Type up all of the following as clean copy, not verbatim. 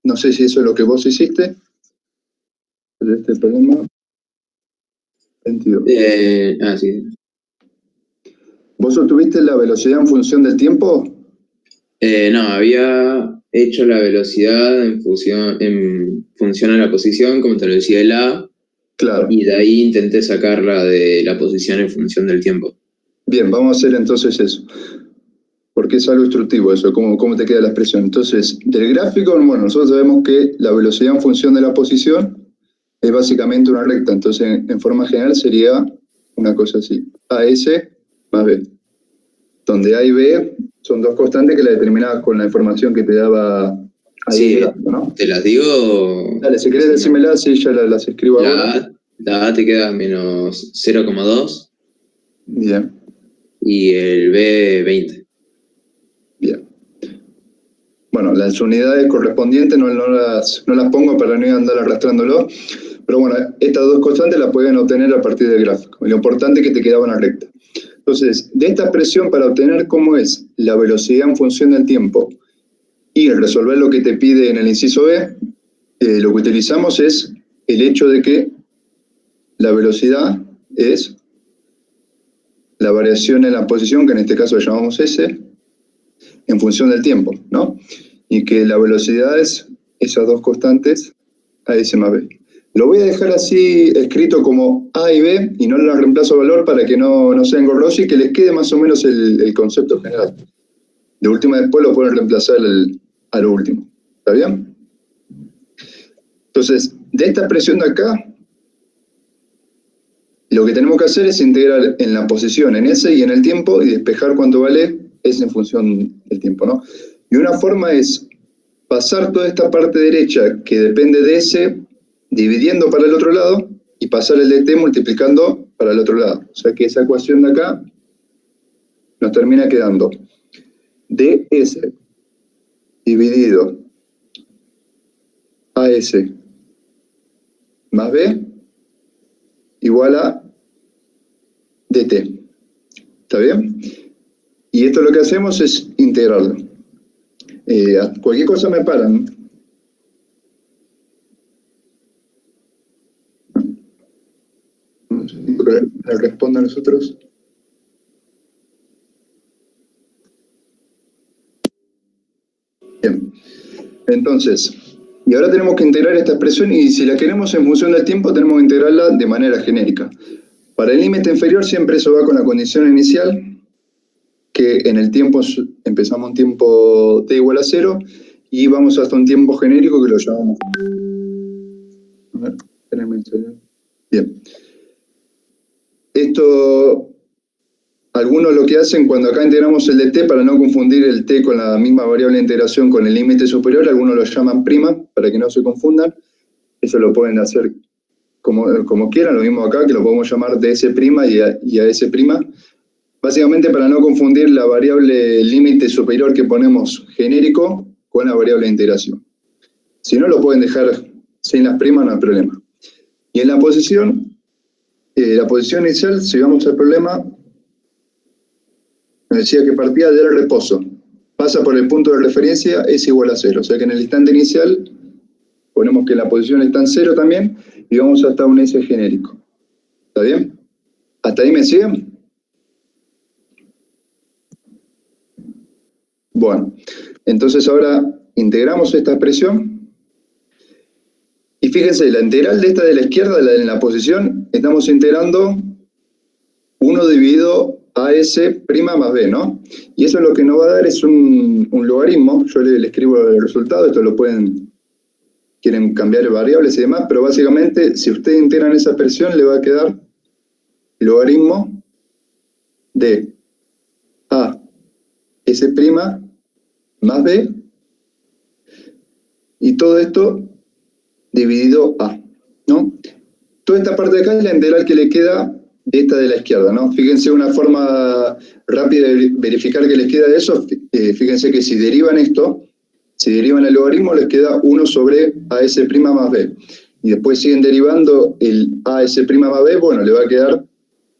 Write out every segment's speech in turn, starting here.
No sé si eso es lo que vos hiciste. Pero este problema 22. Sí. ¿Vos obtuviste la velocidad en función del tiempo? No, había hecho la velocidad en función a la posición, como te lo decía el A, Claro. y de ahí intenté sacarla de la posición en función del tiempo. Bien, vamos a hacer entonces eso. Porque es algo instructivo eso, cómo te queda la expresión. Entonces, del gráfico, bueno, nosotros sabemos que la velocidad en función de la posición es básicamente una recta. Entonces, en forma general sería una cosa así. AS más B. Donde A y B son dos constantes que la determinabas con la información que te daba ahí Sí, el gráfico, ¿no? te las digo. Dale, si querés decímelas, sí, ya las escribo ahora. La A te queda menos 0,2 Bien. y el B 20. Bien. Bueno, las unidades correspondientes no las pongo para no andar arrastrándolo, pero bueno, estas dos constantes las pueden obtener a partir del gráfico. Lo importante es que te quedaba una recta. Entonces, de esta expresión para obtener cómo es la velocidad en función del tiempo y resolver lo que te pide en el inciso B, lo que utilizamos es el hecho de que la velocidad es la variación en la posición, que en este caso la llamamos S, en función del tiempo, ¿no? Y que la velocidad es esas dos constantes, AS más B. Lo voy a dejar así escrito como A y B, y no lo reemplazo valor para que no sea engorroso y que les quede más o menos el concepto general. De última después lo pueden reemplazar a lo último. ¿Está bien? Entonces, de esta expresión de acá, lo que tenemos que hacer es integrar en la posición, en S y en el tiempo, y despejar cuánto vale S en función del tiempo, ¿no? Y una forma es pasar toda esta parte derecha que depende de S, dividiendo para el otro lado, y pasar el de T multiplicando para el otro lado. O sea que esa ecuación de acá nos termina quedando ds dividido AS más B igual a dt. ¿Está bien? Y esto lo que hacemos es integrarlo. Cualquier cosa me paran. Le respondo a nosotros. Bien. Entonces, y ahora tenemos que integrar esta expresión y si la queremos en función del tiempo tenemos que integrarla de manera genérica. Para el límite inferior siempre eso va con la condición inicial, que en el tiempo empezamos un tiempo t igual a 0 y vamos hasta un tiempo genérico que lo llamamos. A ver, bien. Esto, algunos lo que hacen cuando acá integramos el de t, para no confundir el t con la misma variable de integración con el límite superior, algunos lo llaman prima, para que no se confundan. Eso lo pueden hacer como quieran, lo mismo acá, que lo podemos llamar ds' y as'. Básicamente para no confundir la variable límite superior que ponemos genérico con la variable de integración. Si no, lo pueden dejar sin las primas, no hay problema. Y en la posición inicial, si vamos al problema, me decía que partía del reposo. Pasa por el punto de referencia, es igual a 0. O sea que en el instante inicial ponemos que la posición está en 0 también y vamos hasta un S genérico. ¿Está bien? ¿Hasta ahí me siguen? Bueno, entonces ahora integramos esta expresión. Y fíjense, la integral de esta de la izquierda, en la posición, estamos integrando 1 dividido a S' más B, ¿no? Y eso lo que nos va a dar es un logaritmo. Yo le escribo el resultado, esto lo quieren cambiar variables y demás, pero básicamente, si ustedes integran esa expresión, le va a quedar logaritmo de A S' más B, y todo esto dividido A, ¿no? Toda esta parte de acá es la integral que le queda de esta de la izquierda, ¿no? Fíjense una forma rápida de verificar que les queda de eso. Fíjense que si derivan esto, si derivan el logaritmo, les queda 1 sobre AS' más B. Y después siguen derivando el AS' más B, bueno, le va a quedar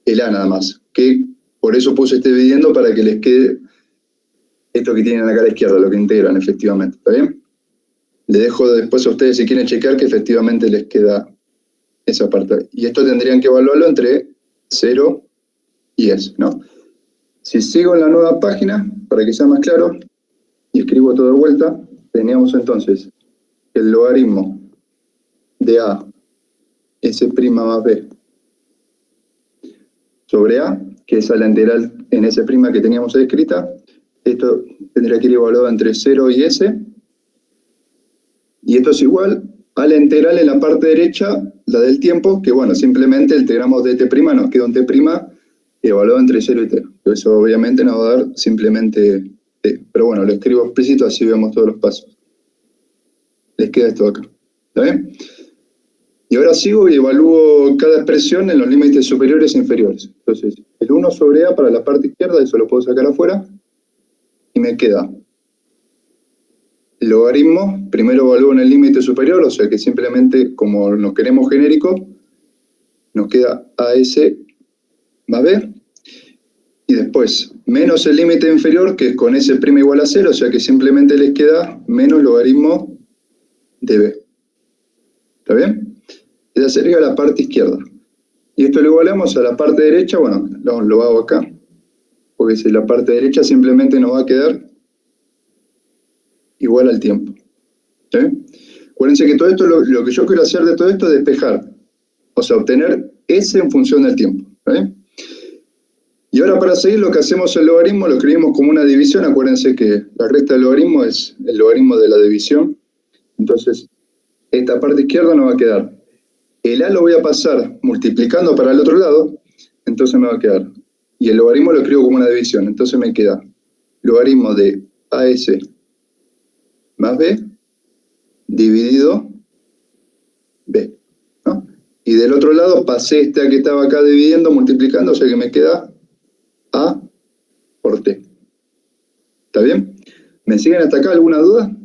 el A nada más. Que por eso puse este dividiendo para que les quede esto que tienen acá a la izquierda, lo que integran efectivamente. ¿Está bien? Le dejo después a ustedes si quieren chequear que efectivamente les queda esa parte. Y esto tendrían que evaluarlo entre 0 y S, ¿no? Si sigo en la nueva página, para que sea más claro, y escribo todo de vuelta, teníamos entonces el logaritmo de A, S' más B, sobre A, que es a la integral en S' que teníamos escrita. Esto tendría que ir evaluado entre 0 y S. Y esto es igual a la integral en la parte derecha, la del tiempo, que bueno, simplemente integramos de t', nos queda un t' evaluado entre 0 y t. Eso obviamente nos va a dar simplemente t. Pero bueno, lo escribo explícito, así vemos todos los pasos. Les queda esto acá. ¿Está bien? Y ahora sigo y evalúo cada expresión en los límites superiores e inferiores. Entonces, el 1 sobre A para la parte izquierda, eso lo puedo sacar afuera, y me queda el logaritmo, primero evalúo en el límite superior, o sea que simplemente, como nos queremos genérico, nos queda AS más B, y después, menos el límite inferior, que es con S' igual a 0, o sea que simplemente les queda menos logaritmo de B. ¿Está bien? Esa sería la parte izquierda. Y esto lo igualamos a la parte derecha, bueno, lo hago acá, porque si la parte derecha simplemente nos va a quedar igual al tiempo. ¿Sí? Acuérdense que todo esto, lo que yo quiero hacer de todo esto es despejar, o sea, obtener S en función del tiempo. ¿Sí? Y ahora para seguir lo que hacemos el logaritmo lo escribimos como una división. Acuérdense que la recta del logaritmo es el logaritmo de la división. Entonces, esta parte izquierda nos va a quedar. El A lo voy a pasar multiplicando para el otro lado, entonces me va a quedar. Y el logaritmo lo escribo como una división, entonces me queda logaritmo de AS más B dividido B, ¿no? Y del otro lado pasé este A que estaba acá dividiendo, multiplicando, o sea que me queda A por T. ¿Está bien? ¿Me siguen hasta acá? ¿Alguna duda?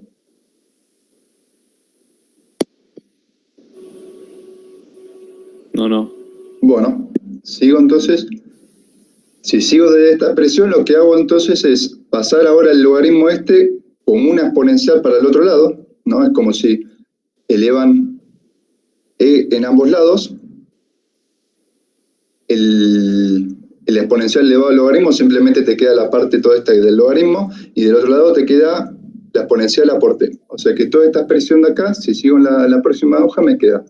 No. Bueno, sigo entonces. Si sigo de esta expresión, lo que hago entonces es pasar ahora el logaritmo este como una exponencial para el otro lado, ¿no? Es como si elevan E en ambos lados. El exponencial elevado al logaritmo simplemente te queda la parte toda esta del logaritmo, y del otro lado te queda la exponencial a por t. O sea que toda esta expresión de acá, si sigo en la próxima hoja, me queda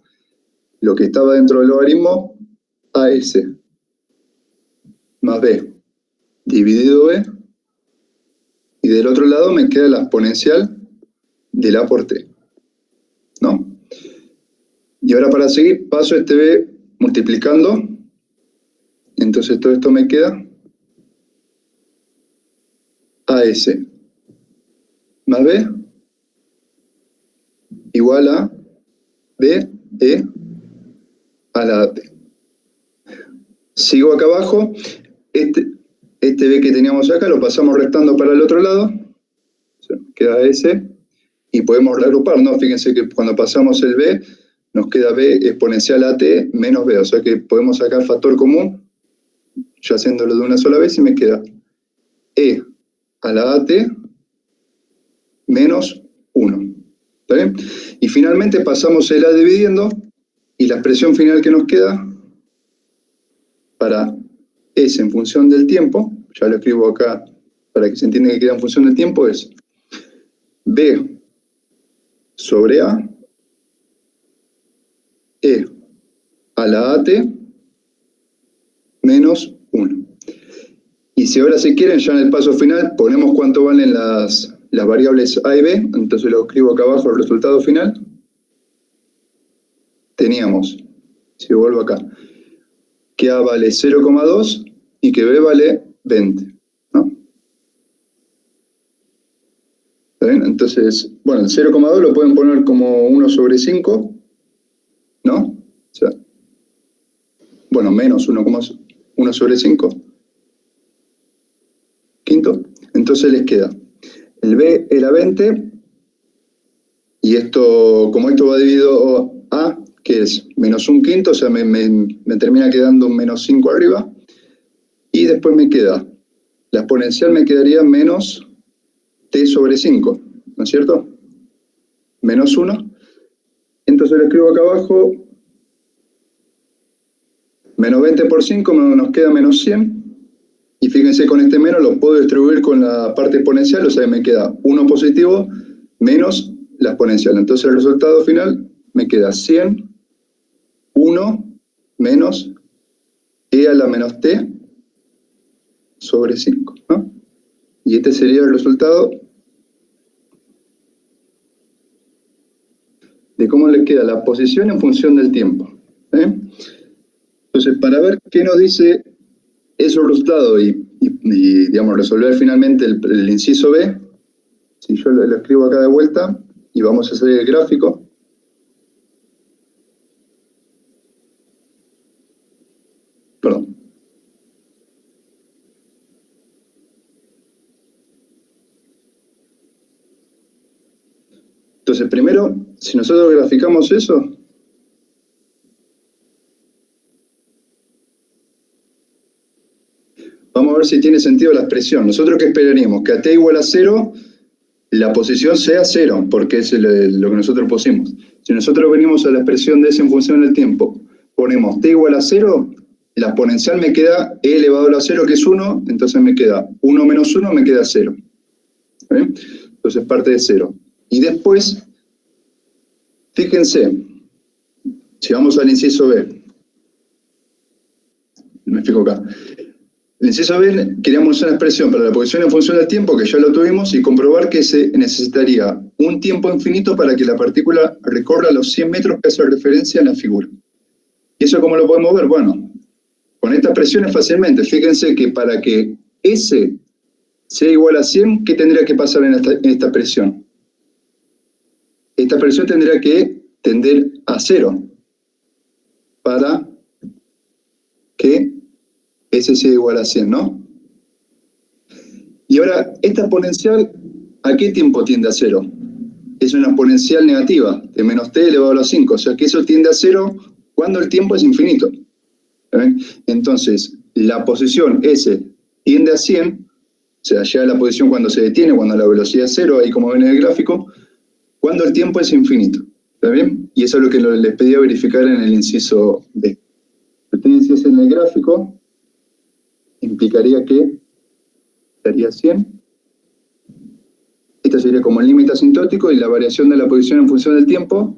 lo que estaba dentro del logaritmo, AS más B dividido B, y del otro lado me queda la exponencial del A por T, ¿no? Y ahora para seguir, paso este B multiplicando, entonces todo esto me queda AS más B igual a B, E a la AT. Sigo acá abajo, este B que teníamos acá lo pasamos restando para el otro lado, o sea, queda S, y podemos reagrupar, ¿no? Fíjense que cuando pasamos el B, nos queda B exponencial AT menos B, o sea que podemos sacar factor común, ya haciéndolo de una sola vez, y me queda E a la AT menos 1. ¿Está bien? Y finalmente pasamos el A dividiendo, y la expresión final que nos queda para S en función del tiempo, ya lo escribo acá para que se entienda que queda en función del tiempo, es B sobre A, E a la AT menos 1. Y si ahora si quieren, ya en el paso final, ponemos cuánto valen las variables A y B, entonces lo escribo acá abajo el resultado final. Teníamos, si vuelvo acá, que A vale 0,2 y que B vale 20, ¿no? ¿Está bien? Entonces, bueno, el 0,2 lo pueden poner como 1 sobre 5, ¿no? O sea, bueno, menos 1 sobre 5, quinto. Entonces les queda, el B era 20, y esto, como esto va dividido A, que es menos 1/5, o sea, me termina quedando un menos 5 arriba, y después me queda, la exponencial me quedaría menos t sobre 5, ¿no es cierto? menos 1. Entonces lo escribo acá abajo, menos 20 por 5 nos queda menos 100. Y fíjense, con este menos lo puedo distribuir con la parte exponencial, o sea que me queda 1 positivo menos la exponencial. Entonces el resultado final me queda 100, 1 menos e a la menos t sobre 5, ¿no? Y este sería el resultado de cómo le queda la posición en función del tiempo. Entonces, para ver qué nos dice esos resultados y digamos, resolver finalmente el inciso B, si yo lo escribo acá de vuelta y vamos a hacer el gráfico. Perdón. Entonces, primero, si nosotros graficamos eso, vamos a ver si tiene sentido la expresión. ¿Nosotros qué esperaríamos? Que a t igual a 0, la posición sea 0, porque es lo que nosotros pusimos. Si nosotros venimos a la expresión de S en función del tiempo, ponemos t igual a 0, la exponencial me queda e elevado a la 0, que es 1, entonces me queda 1 menos 1, me queda 0. ¿Bien? Entonces parte de 0. Y después, fíjense, si vamos al inciso B, me fijo acá. El inciso B, queríamos una expresión para la posición en función del tiempo, que ya lo tuvimos, y comprobar que se necesitaría un tiempo infinito para que la partícula recorra los 100 metros que hace referencia en la figura. ¿Y eso cómo lo podemos ver? Bueno, con estas expresiones fácilmente. Fíjense que para que S sea igual a 100, ¿qué tendría que pasar en esta expresión? Esta expresión tendría que tender a 0 para que S sea igual a 100, ¿no? Y ahora, esta exponencial, ¿a qué tiempo tiende a 0? Es una exponencial negativa, de menos t elevado a la 5, o sea que eso tiende a 0 cuando el tiempo es infinito. Entonces, la posición S tiende a 100, o sea, llega a la posición cuando se detiene, cuando la velocidad es 0, ahí como ven en el gráfico, cuando el tiempo es infinito. ¿Está bien? Y eso es lo que les pedí verificar en el inciso B. Si ustedes hiciesen en el gráfico, implicaría que estaría 100. Esto sería como el límite asintótico y la variación de la posición en función del tiempo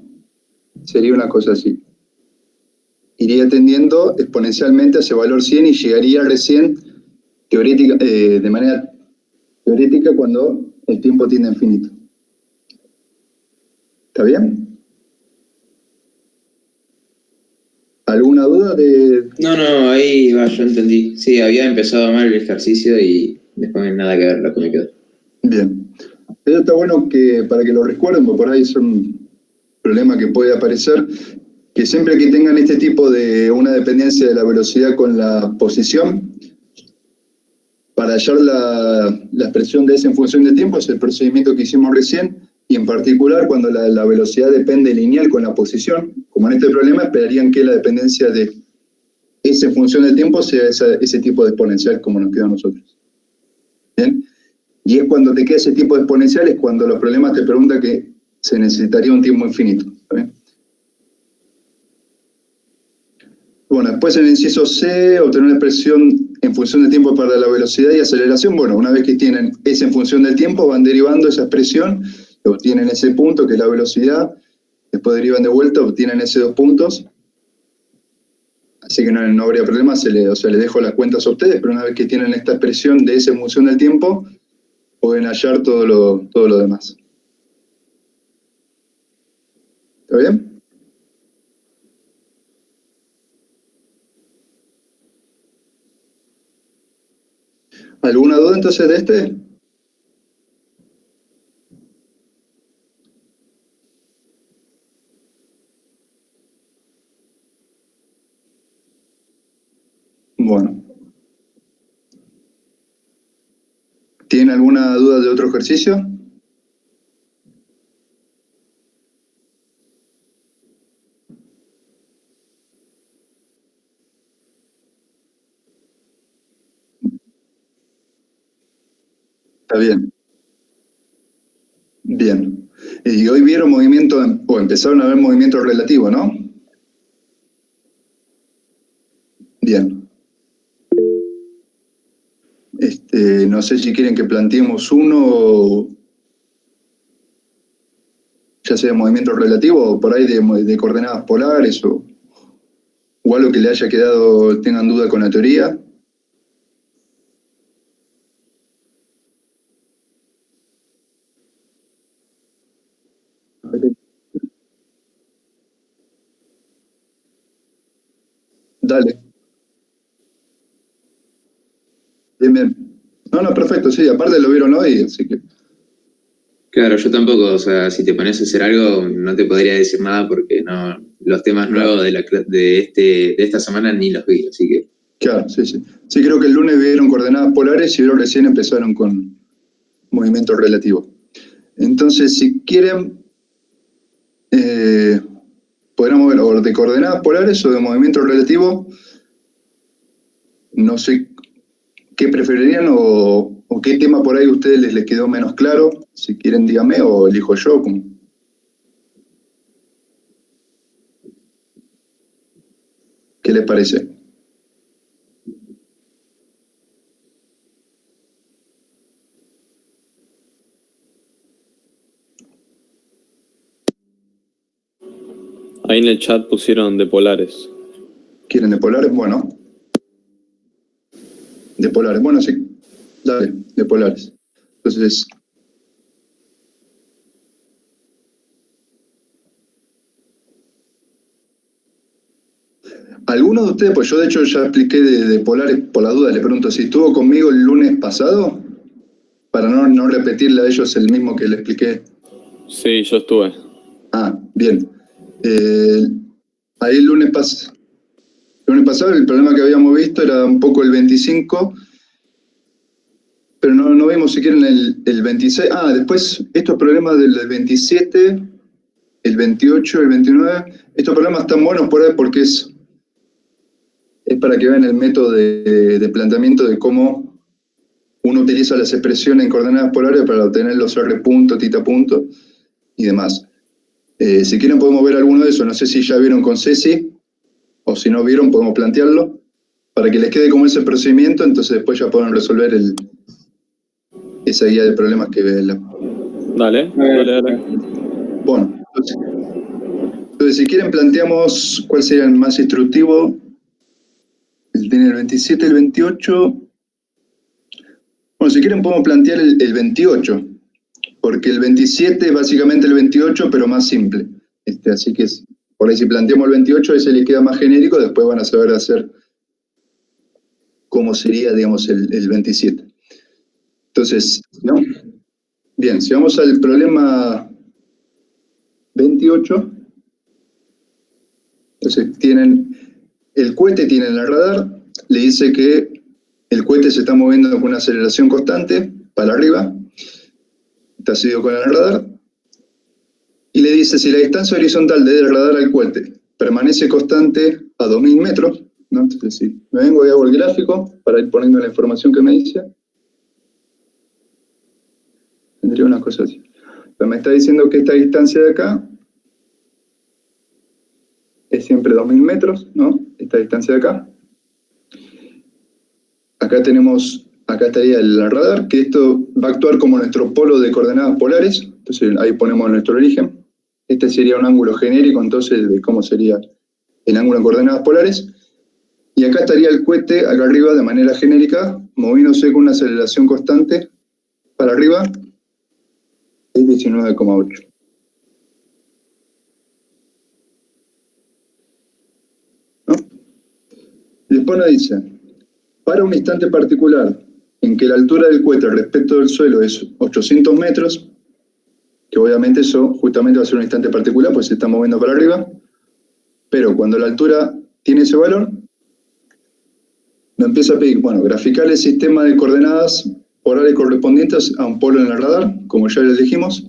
sería una cosa así. Iría tendiendo exponencialmente hacia valor 100 y llegaría recién de manera teorética cuando el tiempo tiende a infinito. ¿Está bien? ¿Alguna duda de...? No, ahí va, yo entendí. Sí, había empezado mal el ejercicio y después nada que ver lo que me quedó. Bien. Eso está bueno para que lo recuerden, porque por ahí es un problema que puede aparecer, que siempre que tengan este tipo de una dependencia de la velocidad con la posición, para hallar la expresión de S en función del tiempo, es el procedimiento que hicimos recién, y en particular cuando la velocidad depende lineal con la posición, como en este problema, esperarían que la dependencia de S en función del tiempo sea ese tipo de exponencial como nos queda a nosotros. ¿Bien? Y es cuando te queda ese tipo de exponencial, es cuando los problemas te preguntan que se necesitaría un tiempo infinito. ¿Bien? Bueno, después en el inciso C, obtener una expresión en función del tiempo para la velocidad y aceleración. Bueno, una vez que tienen S en función del tiempo, van derivando esa expresión, obtienen ese punto que es la velocidad, después derivan de vuelta, obtienen esos 2 puntos. Así que no habría problema, les dejo las cuentas a ustedes, pero una vez que tienen esta expresión de S en función del tiempo, pueden hallar todo lo demás. ¿Está bien? ¿Alguna duda entonces de este? Bueno. ¿Tienen alguna duda de otro ejercicio? Está bien. Bien. Y hoy vieron movimiento, o empezaron a ver movimiento relativo, ¿no? Bien. No sé si quieren que planteemos uno, ya sea de movimiento relativo o por ahí de coordenadas polares o algo que le haya quedado, tengan duda con la teoría. Dale. Bien, bien. No, perfecto, sí, aparte lo vieron hoy, así que... Claro, yo tampoco, o sea, si te pones a hacer algo, no te podría decir nada porque no, los temas nuevos de esta semana ni los vi, así que. Claro, sí. Sí, creo que el lunes vieron coordenadas polares y hoy recién empezaron con movimiento relativo. Entonces, si quieren, podríamos ver o de coordenadas polares o de movimiento relativo. No sé qué preferirían o qué tema por ahí a ustedes les quedó menos claro. Si quieren, díganme o elijo yo. ¿Qué les parece? Ahí en el chat pusieron de polares. ¿Quieren de polares? Bueno. De polares. Bueno, sí. Dale, de polares. Entonces... ¿Alguno de ustedes, pues yo de hecho ya expliqué de polares, por la duda, le pregunto si estuvo conmigo el lunes pasado, para no repetirle a ellos el mismo que le expliqué? Sí, yo estuve. Ah, bien. Ahí el lunes pasado el problema que habíamos visto era un poco el 25, pero no vimos siquiera en el 26. Ah, después estos problemas del 27, el 28, el 29, estos problemas están buenos por ahí porque es para que vean el método de planteamiento de cómo uno utiliza las expresiones en coordenadas polares para obtener los R punto, tita punto y demás. Si quieren podemos ver alguno de esos, no sé si ya vieron con Ceci, o si no vieron podemos plantearlo, para que les quede como ese procedimiento, entonces después ya pueden resolver esa guía de problemas que ve la... Dale. Bueno, entonces si quieren planteamos cuál sería el más instructivo. Tiene el 27, el 28. Bueno, si quieren podemos plantear el 28, porque el 27 es básicamente el 28, pero más simple. Así que por ahí si planteamos el 28, ese le queda más genérico, después van a saber hacer cómo sería, digamos, el 27. Entonces, ¿no? Bien, si vamos al problema 28, entonces el cohete tiene el radar, le dice que el cohete se está moviendo con una aceleración constante para arriba, está seguido con el radar, y le dice si la distancia horizontal desde el radar al cohete permanece constante a 2000 metros, ¿no? Entonces, si me vengo y hago el gráfico para ir poniendo la información que me dice, tendría una cosa así. Pero me está diciendo que esta distancia de acá es siempre 2000 metros, ¿no? Esta distancia de acá. Acá estaría el radar, que esto va a actuar como nuestro polo de coordenadas polares, entonces ahí ponemos nuestro origen. Este sería un ángulo genérico, entonces, de cómo sería el ángulo en coordenadas polares. Y acá estaría el cohete, acá arriba, de manera genérica, moviéndose con una aceleración constante para arriba, es 19,8. ¿No? Después nos dice, para un instante particular en que la altura del cohete respecto del suelo es 800 metros, que obviamente eso justamente va a ser un instante particular, pues se está moviendo para arriba, pero cuando la altura tiene ese valor, nos empieza a pedir, bueno, graficar el sistema de coordenadas polares correspondientes a un polo en el radar, como ya les dijimos,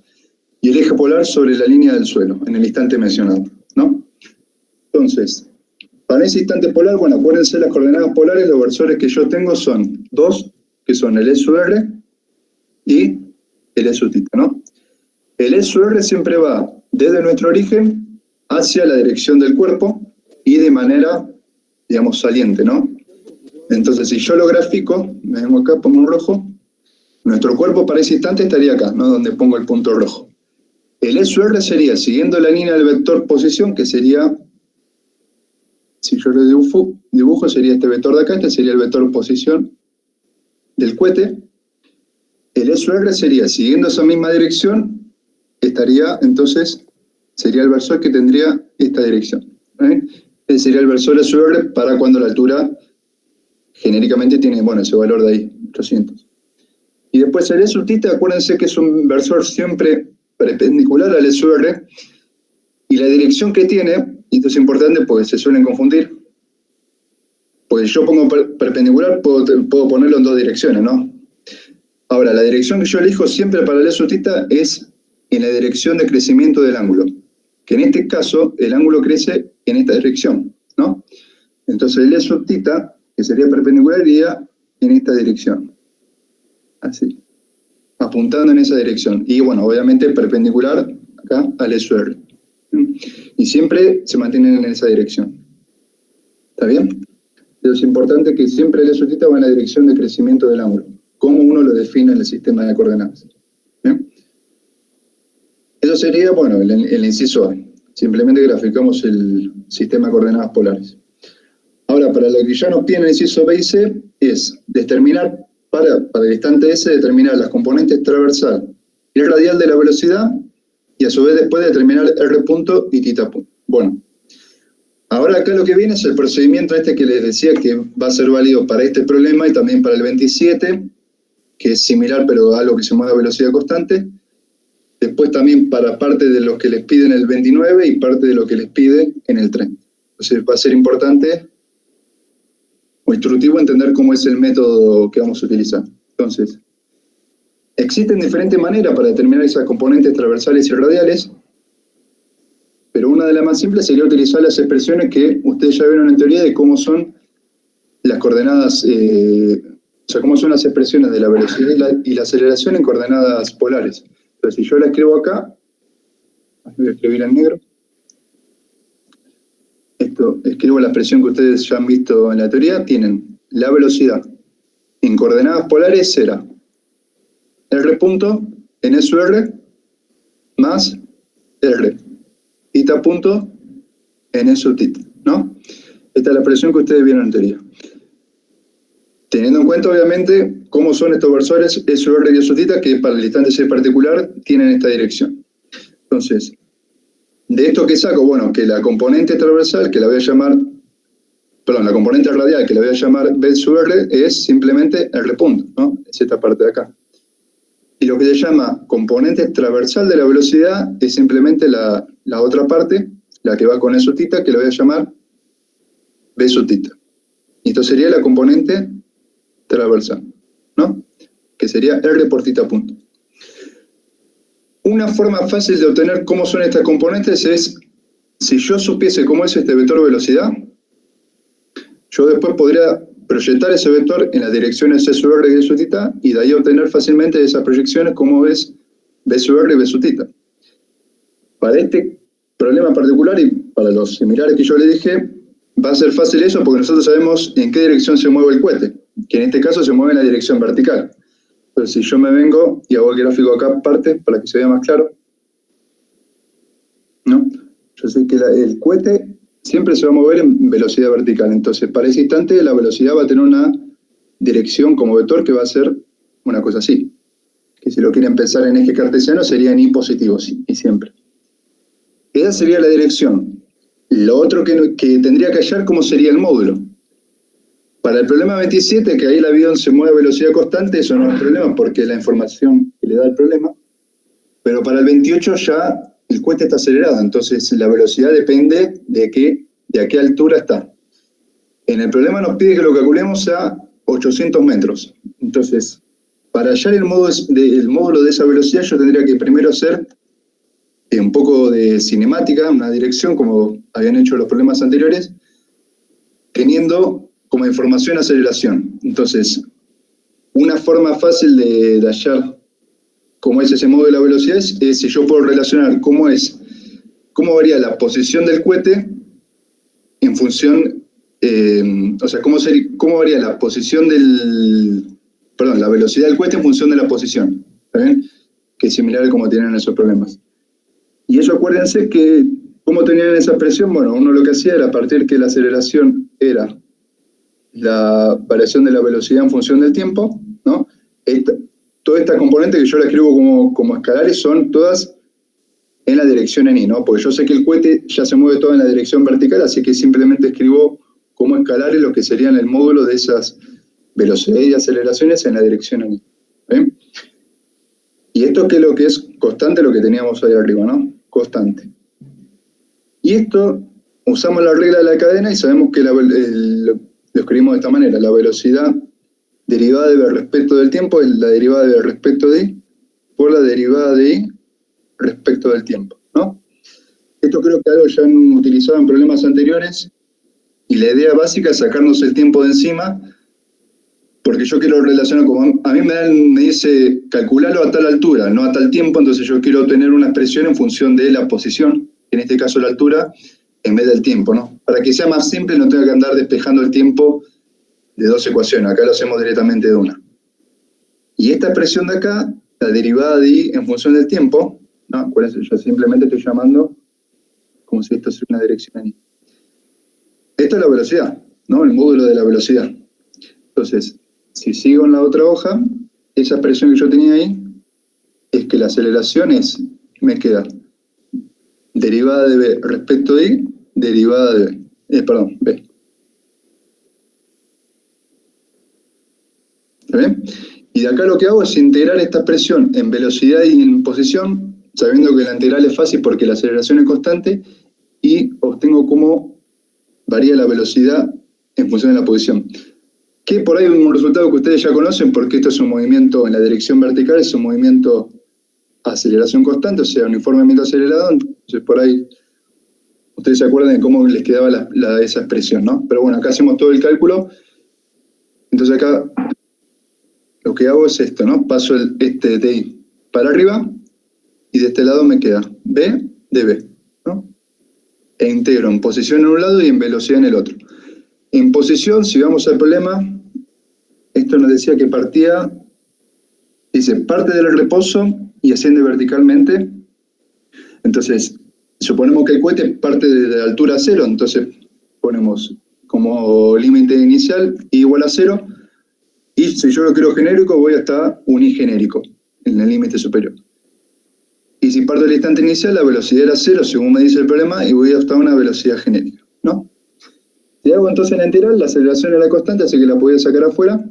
y el eje polar sobre la línea del suelo, en el instante mencionado, ¿no? Entonces, para ese instante polar, bueno, acuérdense las coordenadas polares, los versores que yo tengo son dos, que son el S sub R y el S sub θ, ¿no? el SUR siempre va desde nuestro origen hacia la dirección del cuerpo y de manera, digamos, saliente, ¿no? Entonces, si yo lo grafico, me vengo acá, pongo un rojo, nuestro cuerpo para ese instante estaría acá, ¿no? Donde pongo el punto rojo. El SUR sería, siguiendo la línea del vector posición, que sería, si yo lo dibujo, sería este vector de acá, este sería el vector posición del cohete. El SUR sería, siguiendo esa misma dirección, estaría, entonces, sería el versor que tendría esta dirección. Este sería el versor SUR para cuando la altura genéricamente tiene, bueno, ese valor de ahí, 800. Y después el SUT, acuérdense que es un versor siempre perpendicular al SUR, y la dirección que tiene, y esto es importante porque se suelen confundir, porque yo pongo perpendicular, puedo ponerlo en dos direcciones, ¿no? Ahora, la dirección que yo elijo siempre para el SUT es en la dirección de crecimiento del ángulo, que en este caso el ángulo crece en esta dirección, ¿no? Entonces el SUT, que sería perpendicular, iría en esta dirección, así, apuntando en esa dirección, y bueno, obviamente perpendicular acá al SUR, y siempre se mantienen en esa dirección. ¿Está bien? Pero es importante que siempre el SUT va en la dirección de crecimiento del ángulo, como uno lo define en el sistema de coordenadas. ¿Bien? Eso sería, bueno, el inciso A. Simplemente graficamos el sistema de coordenadas polares. Ahora, para lo que ya nos pide en el inciso B y C, es determinar, para el instante S, determinar las componentes transversal y radial de la velocidad, y a su vez después determinar R punto y θ punto. Bueno, ahora acá lo que viene es el procedimiento este que les decía que va a ser válido para este problema y también para el 27, que es similar pero a algo que se mueve a velocidad constante. Después también para parte de lo que les pide en el 29 y parte de lo que les pide en el 30. Entonces va a ser importante o instructivo entender cómo es el método que vamos a utilizar. Entonces, existen diferentes maneras para determinar esas componentes transversales y radiales, pero una de las más simples sería utilizar las expresiones que ustedes ya vieron en teoría de cómo son las coordenadas, o sea, cómo son las expresiones de la velocidad y la aceleración en coordenadas polares. Entonces, si yo la escribo acá, voy a escribir en negro, escribo la expresión que ustedes ya han visto en la teoría, tienen la velocidad en coordenadas polares será R punto en SUR más R, θ punto en SUT, ¿no? Esta es la expresión que ustedes vieron en teoría. Teniendo en cuenta, obviamente, cómo son estos versores SUR y SUT, que para el instante C particular tienen esta dirección. Entonces, ¿de esto qué saco? Bueno, que la componente transversal, que la voy a llamar, perdón, la componente radial, que la voy a llamar B sub R, es simplemente R punto, ¿no? Es esta parte de acá. Y lo que se llama componente transversal de la velocidad es simplemente la otra parte, la que va con E sub θ, que la voy a llamar B sub θ. Y esto sería la componente transversal, ¿no? Que sería R por θ punto. Una forma fácil de obtener cómo son estas componentes es, si yo supiese cómo es este vector velocidad, yo después podría proyectar ese vector en las direcciones C sub R y B sub θ, y de ahí obtener fácilmente de esas proyecciones cómo es B sub R y B sub θ. Para este problema en particular y para los similares que yo le dije, va a ser fácil eso porque nosotros sabemos en qué dirección se mueve el cohete, que en este caso se mueve en la dirección vertical. Entonces, si yo me vengo y hago el gráfico acá aparte, para que se vea más claro, ¿no? Yo sé que el cohete siempre se va a mover en velocidad vertical. Entonces, para ese instante, la velocidad va a tener una dirección como vector que va a ser una cosa así. Que si lo quieren pensar en eje cartesiano, sería en y positivo, y siempre. Esa sería la dirección. Lo otro que tendría que hallar, ¿cómo sería el módulo? Para el problema 27, que ahí el avión se mueve a velocidad constante, eso no es problema porque es la información que le da el problema. Pero para el 28 ya el cohete está acelerado, entonces la velocidad depende de a qué altura está. En el problema nos pide que lo calculemos a 800 metros. Entonces, para hallar el módulo de esa velocidad, yo tendría que primero hacer un poco de cinemática, una dirección, como habían hecho los problemas anteriores, teniendo como información aceleración. Entonces, una forma fácil de hallar cómo es ese módulo de la velocidad, es si yo puedo relacionar cómo varía la posición del cohete en función, o sea, cómo varía la posición la velocidad del cohete en función de la posición, ¿está bien? Que es similar a como tienen esos problemas. Y ellos acuérdense que, ¿cómo tenían esa expresión? Bueno, uno lo que hacía era, a partir que la aceleración era la variación de la velocidad en función del tiempo, ¿no? Toda esta componente que yo la escribo como escalares son todas en la dirección en Y, ¿no? Porque yo sé que el cohete ya se mueve todo en la dirección vertical, así que simplemente escribo como escalares lo que serían el módulo de esas velocidades y aceleraciones en la dirección en Y. ¿Ven? Y esto que es lo que es constante, lo que teníamos ahí arriba, ¿no? Constante. Y esto, usamos la regla de la cadena y sabemos que lo escribimos de esta manera. La velocidad derivada de v respecto del tiempo es la derivada de v respecto de Y por la derivada de Y respecto del tiempo, ¿no? Esto creo que algo ya han utilizado en problemas anteriores, y la idea básica es sacarnos el tiempo de encima, porque yo quiero relacionar, como a mí me dice calcularlo a tal altura, no a tal tiempo, entonces yo quiero tener una expresión en función de la posición, en este caso la altura, en vez del tiempo, ¿no? Para que sea más simple no tenga que andar despejando el tiempo de dos ecuaciones, acá lo hacemos directamente de una. Y esta expresión de acá, la derivada de Y en función del tiempo, ¿no? Acuérdense, yo simplemente estoy llamando como si esto fuera una dirección en Y. Esta es la velocidad, ¿no? El módulo de la velocidad. Entonces, si sigo en la otra hoja, esa expresión que yo tenía ahí es que la aceleración me queda derivada de v respecto de Y, derivada de v. ¿Está bien? Y de acá lo que hago es integrar esta expresión en velocidad y en posición, sabiendo que la integral es fácil porque la aceleración es constante, y obtengo cómo varía la velocidad en función de la posición. Que por ahí un resultado que ustedes ya conocen, porque esto es un movimiento en la dirección vertical, es un movimiento aceleración constante, o sea, uniformemente acelerado, entonces por ahí ustedes se acuerdan de cómo les quedaba esa expresión, ¿no? Pero bueno, acá hacemos todo el cálculo, entonces acá lo que hago es esto, ¿no? Paso este de Y para arriba, y de este lado me queda v de v, ¿no? E integro en posición en un lado y en velocidad en el otro. En posición, si vamos al problema, esto nos decía que dice, parte del reposo y asciende verticalmente. Entonces, suponemos que el cohete parte de la altura 0, entonces ponemos como límite inicial igual a 0, y si yo lo quiero genérico, voy hasta unigenérico, en el límite superior. Y si parto del instante inicial, la velocidad era 0, según me dice el problema, y voy hasta una velocidad genérica, ¿no? Si hago entonces la integral, la aceleración era constante, así que la podía sacar afuera.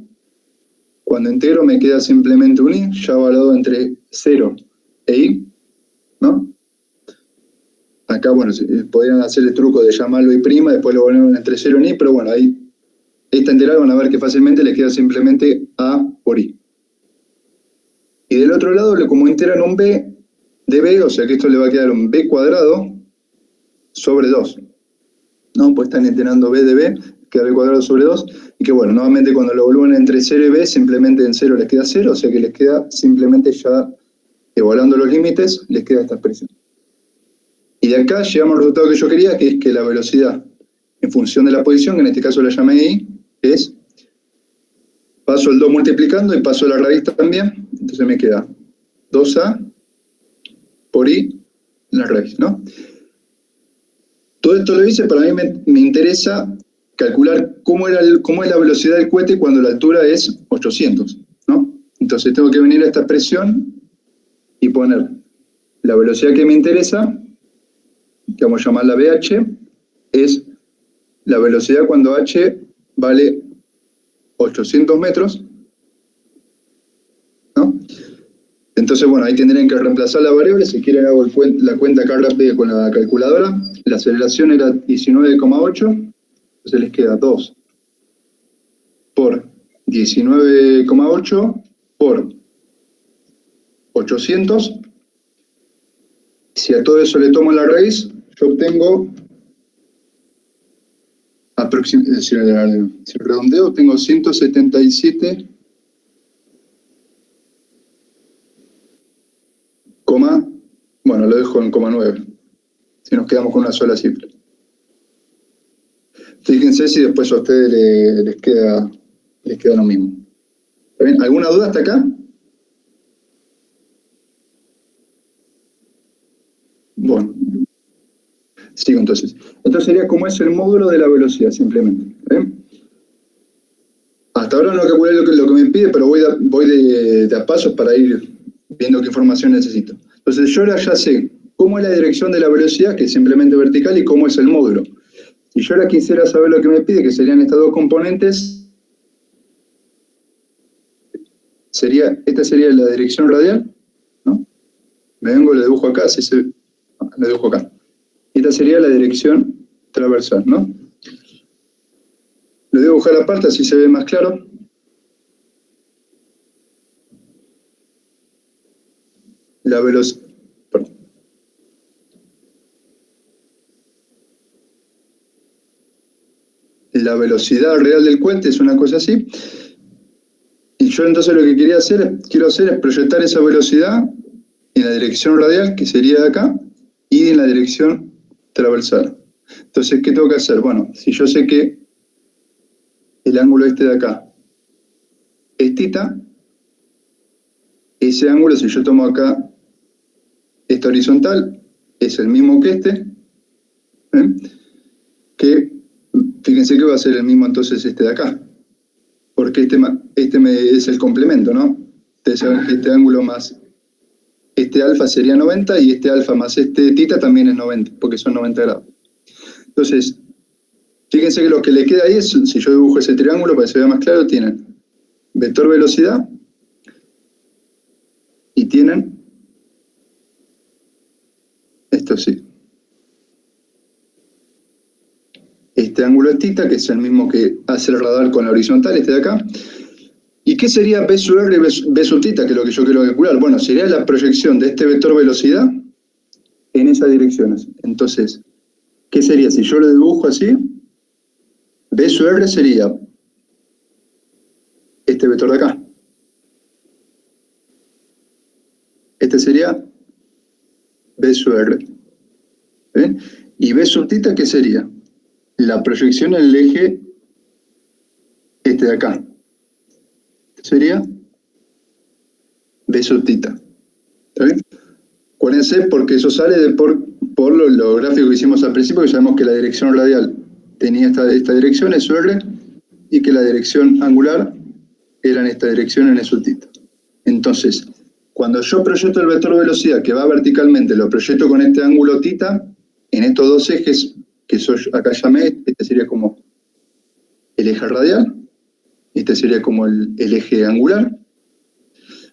Cuando integro me queda simplemente un Y, ya evaluado entre 0 e Y, ¿no? Acá, bueno, podrían hacer el truco de llamarlo Y', después lo volvemos entre 0 y Y, pero bueno, ahí, esta integral van a ver que fácilmente le queda simplemente A por Y. Y del otro lado, como integran un B de B, o sea que esto le va a quedar un B cuadrado sobre 2. ¿No? Pues están integrando B de B, queda B cuadrado sobre 2, y que bueno, nuevamente cuando lo evalúan entre 0 y B, simplemente en 0 les queda 0, o sea que les queda simplemente ya, evaluando los límites, les queda esta expresión. Y de acá llegamos al resultado que yo quería, que es que la velocidad en función de la posición, que en este caso la llamé I, es, paso el 2 multiplicando y paso la raíz también, entonces me queda 2A por I la raíz, ¿no? Todo esto lo hice, para mí me interesa calcular cómo es la velocidad del cohete cuando la altura es 800, ¿no? Entonces tengo que venir a esta expresión y poner la velocidad que me interesa, que vamos a llamarla BH, es la velocidad cuando H vale 800 metros, ¿no? Entonces, bueno, ahí tendrían que reemplazar la variable. Si quieren hago la cuenta acá rápida con la calculadora. La aceleración era 19,8, entonces les queda 2 por 19,8 por 800. Si a todo eso le tomo la raíz, yo obtengo, si redondeo, obtengo 177 bueno, lo dejo en 9, si nos quedamos con una sola cifra. Fíjense si después a ustedes les queda lo mismo. ¿Está bien? ¿Alguna duda hasta acá? Bueno, sigo entonces. Entonces sería como es el módulo de la velocidad, simplemente. ¿Bien? Hasta ahora no calculé lo que me pide, pero voy de a pasos para ir viendo qué información necesito. Entonces yo ahora ya sé cómo es la dirección de la velocidad, que es simplemente vertical, y cómo es el módulo. Si yo ahora quisiera saber lo que me pide, que serían estas dos componentes, esta sería la dirección radial, ¿no? Me vengo, le dibujo acá, le dibujo acá. Esta sería la dirección transversal, ¿no? Lo voy a dibujar aparte, así se ve más claro. La velocidad. La velocidad real del cohete es una cosa así. Y yo entonces lo que quiero hacer es proyectar esa velocidad en la dirección radial, que sería de acá, y en la dirección transversal. Entonces, ¿qué tengo que hacer? Bueno, si yo sé que el ángulo este de acá es θ, ese ángulo, si yo tomo acá esta horizontal, es el mismo que este, que fíjense que va a ser el mismo entonces este de acá, porque este es el complemento, ¿no? Ustedes saben que este ángulo más este alfa sería 90 y este alfa más este θ también es 90, porque son 90 grados. Entonces, fíjense que lo que le queda ahí es, si yo dibujo ese triángulo para que se vea más claro, tienen vector velocidad y tienen esto sí. Este ángulo es θ, que es el mismo que hace el radar con la horizontal, este de acá. ¿Y qué sería B sub R y B sub θ, que es lo que yo quiero calcular? Bueno, sería la proyección de este vector velocidad en esas direcciones. Entonces, ¿qué sería? Si yo lo dibujo así, B sub R sería este vector de acá. Este sería B sub R. ¿Ven? ¿Y B sub θ qué sería? La proyección en el eje este de acá. Sería B sub θ. ¿Está bien? Acuérdense porque eso sale por lo gráfico que hicimos al principio, que sabemos que la dirección radial tenía esta dirección, S sub R, y que la dirección angular era en esta dirección, en S sub θ. Entonces, cuando yo proyecto el vector velocidad que va verticalmente, lo proyecto con este ángulo θ, en estos dos ejes, que yo acá llamé, este sería como el eje radial, este sería como el eje angular.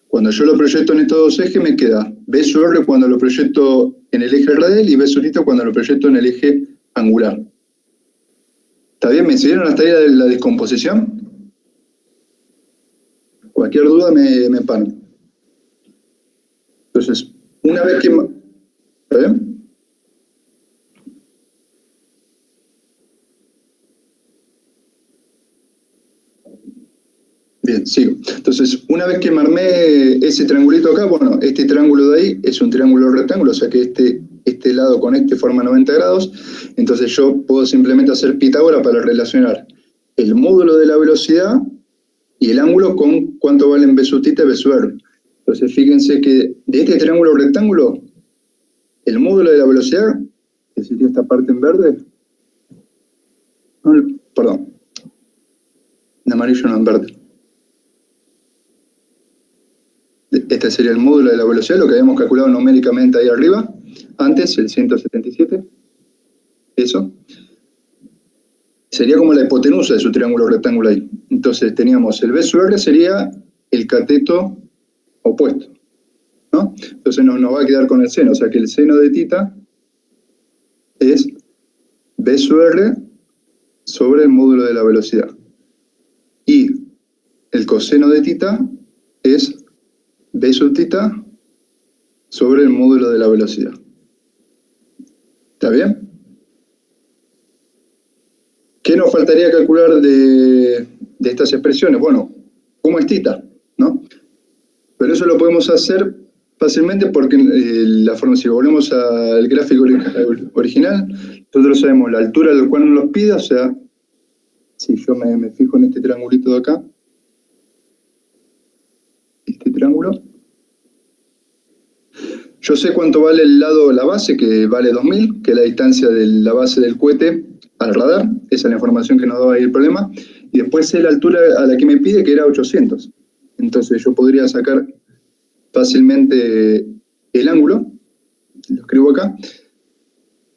Cuando yo lo proyecto en estos dos ejes me queda B sub R cuando lo proyecto en el eje radial y B sub θ cuando lo proyecto en el eje angular. ¿Está bien? ¿Me siguieron hasta ahí la descomposición? Cualquier duda me paro. Entonces, una vez que... ¿Está bien? Bien, sigo. Entonces, una vez que me armé ese triangulito acá, bueno, este triángulo de ahí es un triángulo rectángulo, o sea que este lado con este forma 90 grados, entonces yo puedo simplemente hacer Pitágoras para relacionar el módulo de la velocidad y el ángulo con cuánto valen B sub θ y B sub R. Entonces, fíjense que de este triángulo rectángulo, el módulo de la velocidad, que sería esta parte en verde, no, perdón, en amarillo no, en verde. Este sería el módulo de la velocidad, lo que habíamos calculado numéricamente ahí arriba, antes, el 177, eso. Sería como la hipotenusa de su triángulo rectángulo ahí. Entonces teníamos el B sub R sería el cateto opuesto, ¿no? Entonces nos va a quedar con el seno, o sea que el seno de θ es B sub R sobre el módulo de la velocidad. Y el coseno de θ es B sub θ sobre el módulo de la velocidad. ¿Está bien? ¿Qué nos faltaría calcular de estas expresiones? Bueno, ¿cómo es θ? ¿No? Pero eso lo podemos hacer fácilmente porque la forma, si volvemos al gráfico original, nosotros sabemos la altura a la cual nos los pida, o sea, si yo me fijo en este triangulito de acá, este triángulo, yo sé cuánto vale el lado, la base, que vale 2000, que es la distancia de la base del cohete al radar, esa es la información que nos daba ahí el problema, y después sé la altura a la que me pide, que era 800. Entonces yo podría sacar fácilmente el ángulo, lo escribo acá,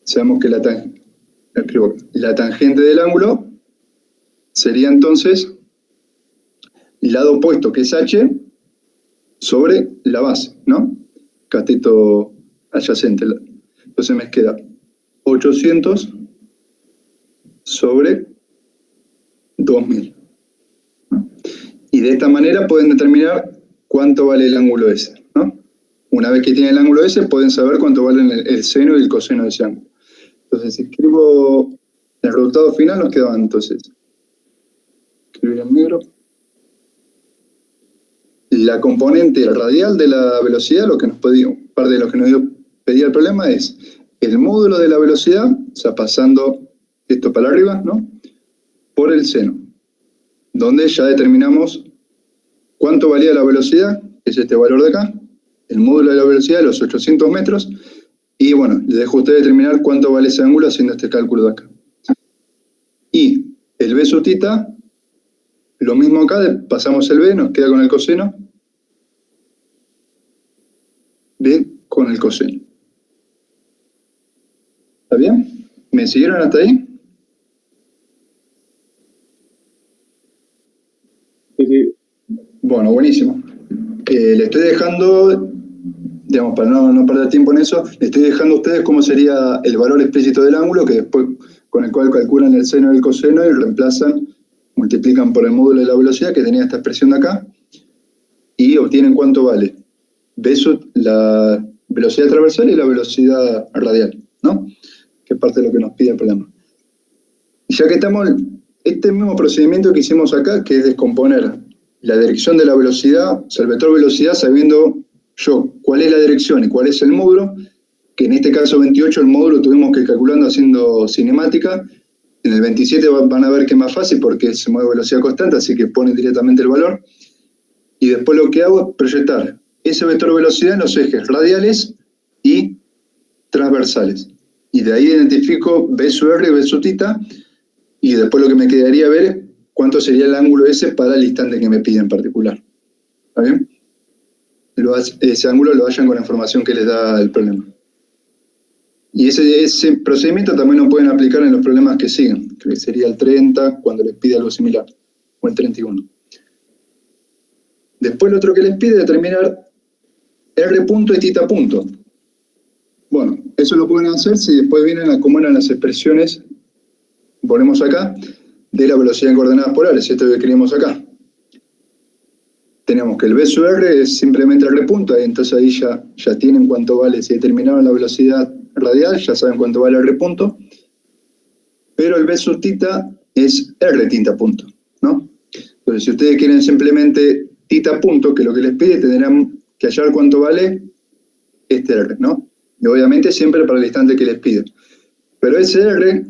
sabemos que la tangente del ángulo sería entonces el lado opuesto, que es h, sobre la base, ¿no? Cateto adyacente. Entonces me queda 800 sobre 2000. ¿No? Y de esta manera pueden determinar cuánto vale el ángulo ese, ¿no? Una vez que tienen el ángulo ese, pueden saber cuánto valen el seno y el coseno de ese ángulo. Entonces, si escribo el resultado final, nos quedaba entonces, escribir en negro, la componente radial de la velocidad, lo que nos pedía, parte de lo que nos pedía el problema es el módulo de la velocidad, o sea, pasando esto para arriba, ¿no? Por el seno, donde ya determinamos cuánto valía la velocidad, que es este valor de acá, el módulo de la velocidad de los 800 metros, y bueno, les dejo a ustedes determinar cuánto vale ese ángulo haciendo este cálculo de acá. Y el b sub θ, lo mismo acá, pasamos el b, nos queda con el coseno, b con el coseno. ¿Está bien? ¿Me siguieron hasta ahí? Sí. Bueno, buenísimo. Le estoy dejando, digamos, para no perder tiempo en eso, le estoy dejando a ustedes cómo sería el valor explícito del ángulo, que después con el cual calculan el seno y el coseno y reemplazan, multiplican por el módulo de la velocidad, que tenía esta expresión de acá, y obtienen cuánto vale b sub la velocidad transversal y la velocidad radial, ¿no? Que es parte de lo que nos pide el problema. Y ya que estamos, este mismo procedimiento que hicimos acá, que es descomponer la dirección de la velocidad, o sea, el vector velocidad, sabiendo yo cuál es la dirección y cuál es el módulo, que en este caso 28 el módulo tuvimos que ir calculando haciendo cinemática. En el 27 van a ver que es más fácil porque se mueve a velocidad constante, así que ponen directamente el valor. Y después lo que hago es proyectar ese vector velocidad en los ejes radiales y transversales. Y de ahí identifico b sub r y b sub θ, y después lo que me quedaría ver es cuánto sería el ángulo ese para el instante que me pide en particular. ¿Está bien? Ese ángulo lo hallan con la información que les da el problema. Y ese procedimiento también lo pueden aplicar en los problemas que siguen, que sería el 30, cuando les pide algo similar, o el 31. Después lo otro que les pide es determinar R punto y θ punto. Bueno, eso lo pueden hacer si después vienen a cómo eran las expresiones, ponemos acá, de la velocidad en coordenadas polares, esto que queríamos acá. Tenemos que el b sub r es simplemente R punto, entonces ahí ya tienen cuánto vale, si determinaron la velocidad radial, ya saben cuánto vale R punto, pero el b sub θ es R θ punto, ¿no? Entonces, si ustedes quieren simplemente θ punto, que es lo que les pide, tendrán que hallar cuánto vale este R, ¿no? Y obviamente siempre para el instante que les pide. Pero ese R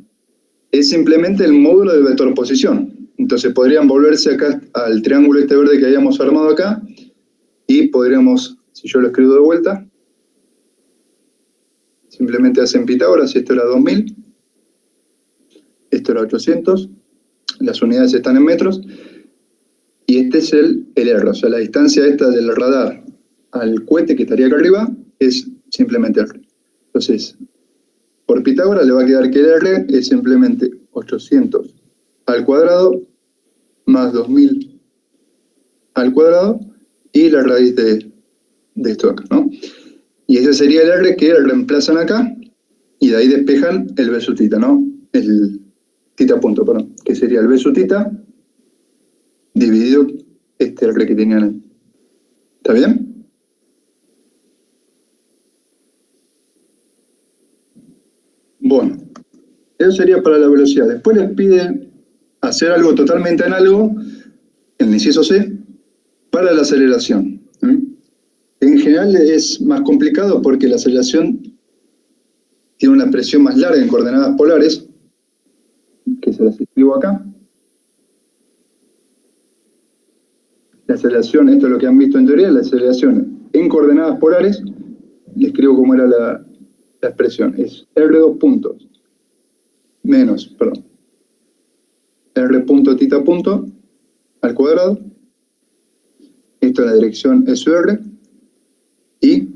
es simplemente el módulo del vector posición. Entonces podrían volverse acá al triángulo este verde que habíamos armado acá, y podríamos, si yo lo escribo de vuelta, simplemente hacen Pitágoras, esto era 2000, esto era 800, las unidades están en metros, y este es el R, o sea, la distancia esta del radar al cohete que estaría acá arriba es simplemente R. Entonces, por Pitágoras le va a quedar que el R es simplemente 800 al cuadrado más 2000 al cuadrado y la raíz de esto acá, ¿no? Y ese sería el R que reemplazan acá, y de ahí despejan el b sub θ, ¿no? El θ punto, perdón, que sería el b sub θ dividido este R que tenían ahí. ¿Está bien? Bueno, eso sería para la velocidad. Después les pide hacer algo totalmente análogo, en el inciso C, para la aceleración. En general es más complicado porque la aceleración tiene una presión más larga en coordenadas polares, que se las escribo acá. La aceleración, esto es lo que han visto en teoría, la aceleración en coordenadas polares, le escribo cómo era la expresión, es R2 puntos menos, perdón, R punto tita punto al cuadrado, esto es la dirección SR, y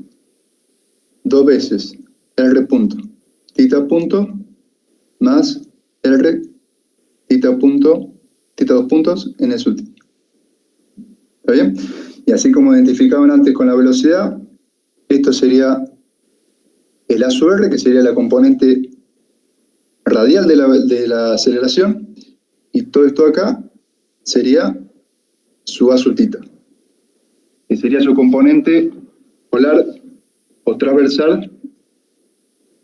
2 veces R punto tita punto más R tita punto, tita 2 puntos en S último. ¿Está bien? Y así como identificaban antes con la velocidad, esto sería el A sub R, que sería la componente radial de la aceleración, y todo esto acá sería su A sub tita, que sería su componente polar o transversal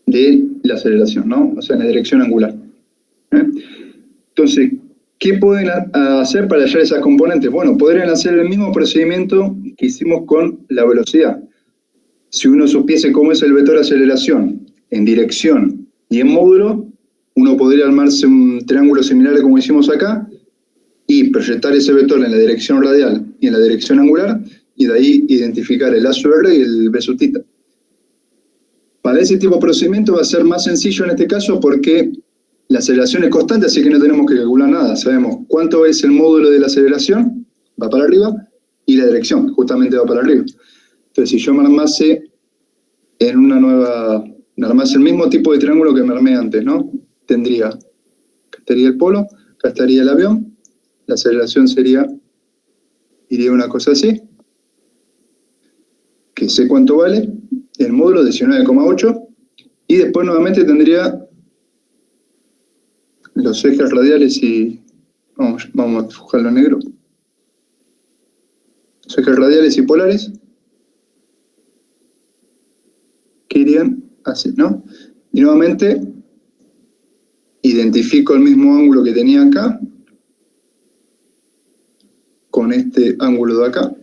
de la aceleración, ¿no? O sea, en la dirección angular. Entonces, ¿qué pueden hacer para hallar esas componentes? Bueno, podrían hacer el mismo procedimiento que hicimos con la velocidad. Si uno supiese cómo es el vector de aceleración en dirección y en módulo, uno podría armarse un triángulo similar a como hicimos acá y proyectar ese vector en la dirección radial y en la dirección angular, y de ahí identificar el A sub R y el B sub tita. Para ese tipo de procedimiento va a ser más sencillo en este caso porque la aceleración es constante, así que no tenemos que calcular nada. Sabemos cuánto es el módulo de la aceleración, va para arriba, y la dirección, justamente va para arriba. Entonces, si yo me armase en una nueva, me armase el mismo tipo de triángulo que me armé antes, ¿no? Tendría, acá estaría el polo, acá estaría el avión, la aceleración iría una cosa así, que sé cuánto vale, el módulo 19,8, y después nuevamente tendría los ejes radiales y, vamos a dibujarlo en negro, los ejes radiales y polares, que irían así, ¿no? Y nuevamente identifico el mismo ángulo que tenía acá, con este ángulo de acá,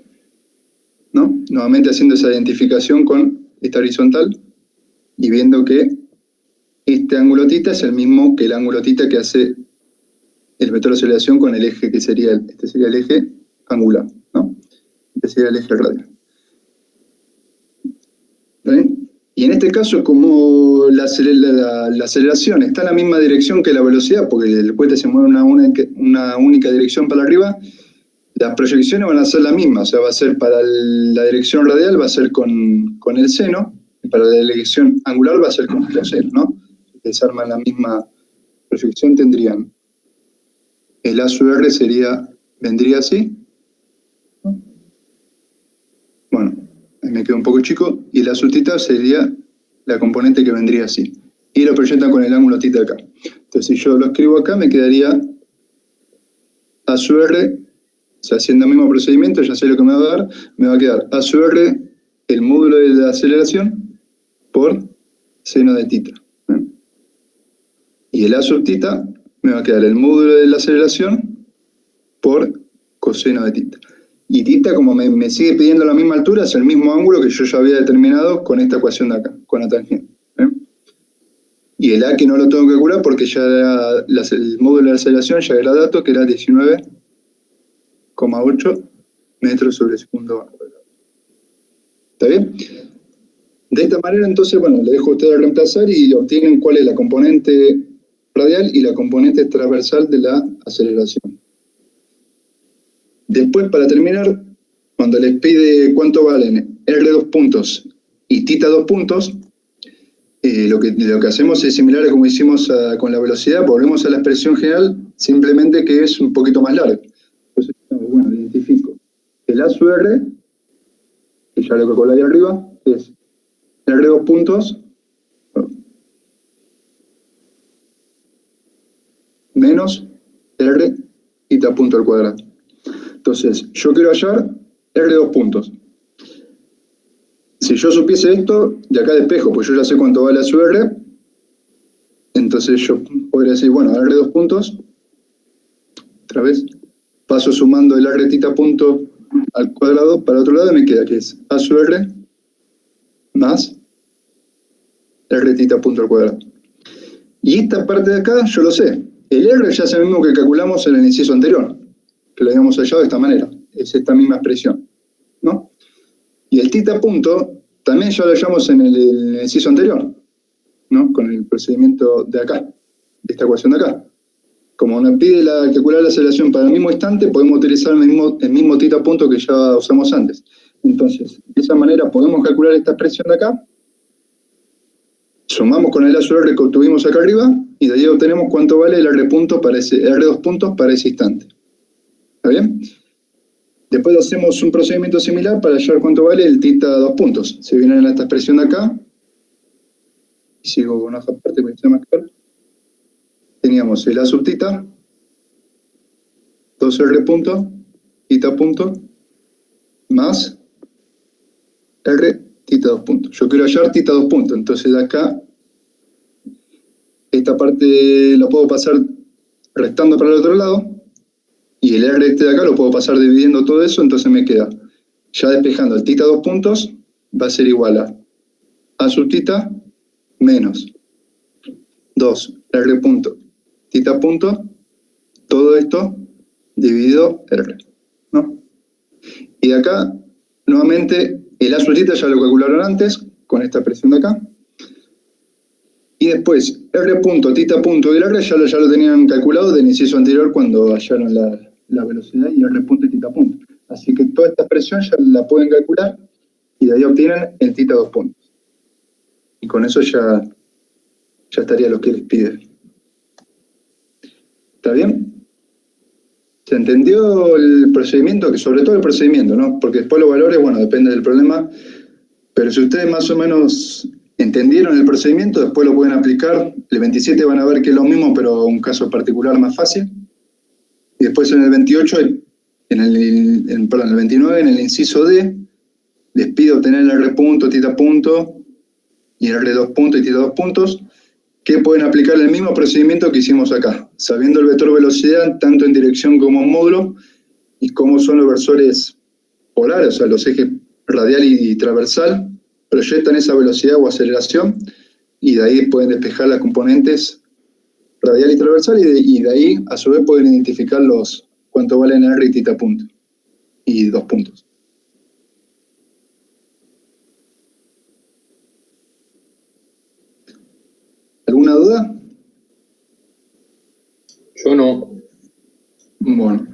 ¿no? Nuevamente haciendo esa identificación con esta horizontal, y viendo que este ángulo tita es el mismo que el ángulo tita que hace el vector de aceleración con el eje que sería, este sería el eje angular, ¿no? Este sería el eje radial. ¿Bien? Y en este caso, como la aceleración está en la misma dirección que la velocidad, porque el cohete se mueve en una única dirección para arriba, las proyecciones van a ser la misma, o sea, va a ser para la dirección radial, va a ser con el seno, y para la dirección angular va a ser con el coseno, ¿no? Si se arman la misma proyección, tendrían el A sub R vendría así, ¿no? Bueno, ahí me quedó un poco chico, y el A sub tita sería la componente que vendría así, y lo proyectan con el ángulo tita acá. Entonces, si yo lo escribo acá, me quedaría A sub R, o sea, haciendo el mismo procedimiento, ya sé lo que me va a dar, me va a quedar A sub R, el módulo de la aceleración, por seno de tita. Y el A sub tita me va a quedar el módulo de la aceleración por coseno de tita. Y tita, como me sigue pidiendo la misma altura, es el mismo ángulo que yo ya había determinado con esta ecuación de acá, con la tangente. Y el A que no lo tengo que calcular porque ya era el módulo de la aceleración ya era dato, que era 19,8 metros sobre segundo al cuadrado. ¿Está bien? De esta manera, entonces, bueno, le dejo a ustedes reemplazar y obtienen cuál es la componente radial y la componente transversal de la aceleración. Después, para terminar, cuando les pide cuánto valen R2 puntos y tita 2 puntos, lo que hacemos es similar a como hicimos con la velocidad, volvemos a la expresión general, simplemente que es un poquito más larga. Entonces, bueno, identifico el A sub R, que ya lo calculé ahí arriba, es R2 puntos menos R tita punto al cuadrado. Entonces, yo quiero hallar R2 puntos. Si yo supiese esto, de acá despejo, pues yo ya sé cuánto vale A sub R, entonces yo podría decir, bueno, R2 puntos, otra vez, paso sumando el R tita punto al cuadrado para otro lado y me queda que es A sub R más R tita punto al cuadrado. Y esta parte de acá, yo lo sé. El R ya es el mismo que calculamos en el inciso anterior, que lo habíamos hallado de esta manera. Es esta misma expresión, ¿no? Y el tita punto también ya lo hallamos en el inciso anterior, ¿no? Con el procedimiento de acá, de esta ecuación de acá. Como nos pide calcular la aceleración para el mismo instante, podemos utilizar el mismo tita punto que ya usamos antes. Entonces, de esa manera podemos calcular esta expresión de acá, sumamos con el A sub R que obtuvimos acá arriba, y de ahí obtenemos cuánto vale el R2 puntos para ese instante. ¿Está bien? Después hacemos un procedimiento similar para hallar cuánto vale el tita 2 puntos. Se viene en esta expresión de acá, y sigo con otra parte porque sea más claro. Teníamos el A sub tita, 2R punto, tita punto, más R tita 2 puntos. Yo quiero hallar tita 2 puntos, entonces de acá, esta parte la puedo pasar restando para el otro lado, y el R de acá lo puedo pasar dividiendo todo eso, entonces me queda, ya despejando el tita 2 puntos, va a ser igual a sub tita menos 2 R punto tita punto, todo esto dividido R, ¿no? Y de acá, nuevamente, el A sub tita ya lo calcularon antes, con esta expresión de acá. Y después, R punto, tita punto y el R ya lo tenían calculado del inciso anterior cuando hallaron la velocidad y R punto y tita punto. Así que toda esta expresión ya la pueden calcular y de ahí obtienen el tita 2 puntos. Y con eso ya estaría lo que les pide. ¿Está bien? ¿Se entendió el procedimiento? Que sobre todo el procedimiento, ¿no? Porque después los valores, bueno, depende del problema. Pero si ustedes más o menos entendieron el procedimiento, después lo pueden aplicar. El 27 van a ver que es lo mismo, pero un caso particular más fácil. Y después en el 28, en el 29, en el inciso D, les pido obtener el R punto, tita punto, y el R2 punto y tita 2 puntos, que pueden aplicar el mismo procedimiento que hicimos acá, sabiendo el vector velocidad, tanto en dirección como en módulo, y cómo son los versores polares, o sea, los ejes radial y transversal, proyectan esa velocidad o aceleración, y de ahí pueden despejar las componentes radial y transversal, y de ahí, a su vez, pueden identificar cuánto valen R y tita punto, y 2 puntos. ¿Alguna duda? Yo no. Bueno.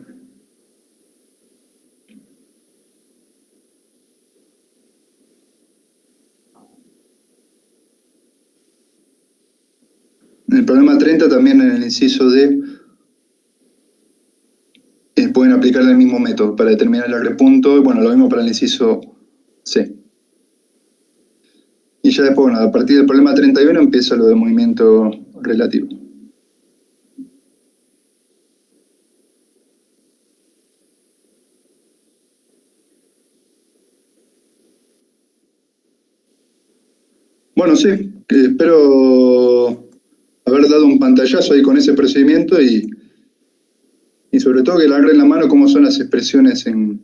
En el problema 30 también en el inciso D pueden aplicar el mismo método para determinar el R punto, y bueno, lo mismo para el inciso C. Y ya después, bueno, a partir del problema 31 empieza lo de movimiento relativo. Bueno, sí, espero haber dado un pantallazo ahí con ese procedimiento y sobre todo que le agarren la mano cómo son las expresiones en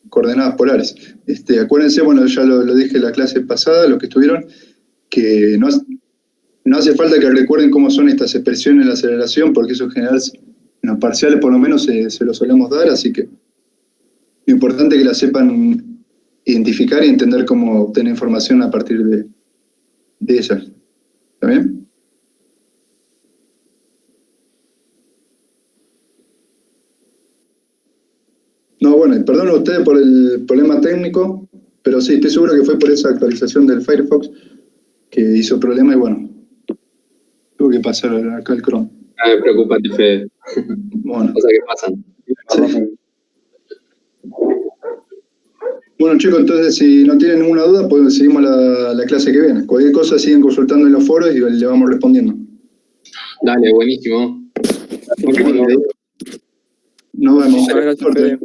coordenadas polares. Acuérdense, bueno, ya lo dije en la clase pasada, los que estuvieron, que no hace falta que recuerden cómo son estas expresiones en la aceleración, porque eso en general, en los parciales por lo menos se lo solemos dar, así que lo importante es que la sepan identificar y entender cómo obtener información a partir de ellas. ¿Está bien? No, bueno, perdón a ustedes por el problema técnico, pero sí, estoy seguro que fue por esa actualización del Firefox que hizo problema y bueno, tuve que pasar acá el Chrome. No me preocupate, Fede. Bueno. Cosas que pasan. Sí. Bueno, chicos, entonces si no tienen ninguna duda, pues seguimos la clase que viene. Cualquier cosa siguen consultando en los foros y le vamos respondiendo. Dale, buenísimo. Nos vemos. Muchas gracias, Fede.